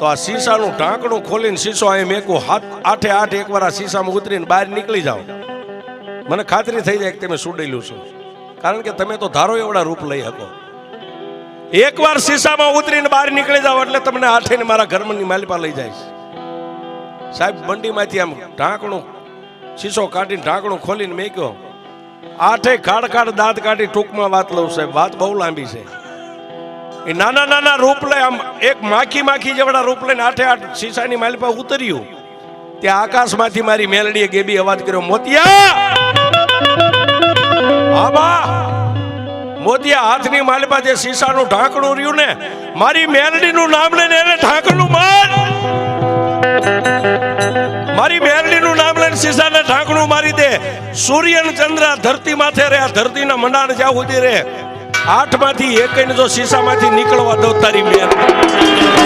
તો આ શીશાનું ઢાંકણું ખોલીને શીશો અહીં મેકું, આઠે આઠ એકવાર આ શીશામાં ઉતરીને બહાર નીકળી જાઓ, મને ખાતરી થઈ જાય કે તમે સુડેલું છો. કારણ કે તમે તો ધારો એવડા રૂપ લઈ શકો. એકવાર શીશામાં ઉતરીને બહાર નીકળી જાઓ એટલે તમને આઠે મારા ઘરની માલિપા લઈ જાય. સાહેબ બંડીમાંથી આમ ઢાંકણું શીશો કાઢીને ઢાંકણું ખોલીને મેક્યો, આઠે ખાડ દાંત કાઢી ટૂંકમાં વાત લઉં સાહેબ, વાત બહુ લાંબી છે. એ નાના નાના રૂપ લઈ આમ એક માખી જેવડા રૂપ લઈને આઠે આઠ શીશાની માલિપા ઉતર્યું, ત્યાં આકાશમાંથી મારી મેલડીએ ગેબી અવાજ કર્યો, મોતિયા! હા બા, મોતિયા હાથની માલિપા જે શીશાનું ઢાંકણું રહ્યું ને, મારી મેલડીનું નામ લઈને એને ઢાંકણું માર. મારી મેલડીનું નામ લઈને શીશાને ઢાંકણું મારી દે. સૂર્ય ને ચંદ્ર ધરતી માથે રે, ધરતીના મંડાણ જ્યાં સુધી રે, આઠમાંથી એક જો શીશામાંથી નીકળવા દો તારી મેલ.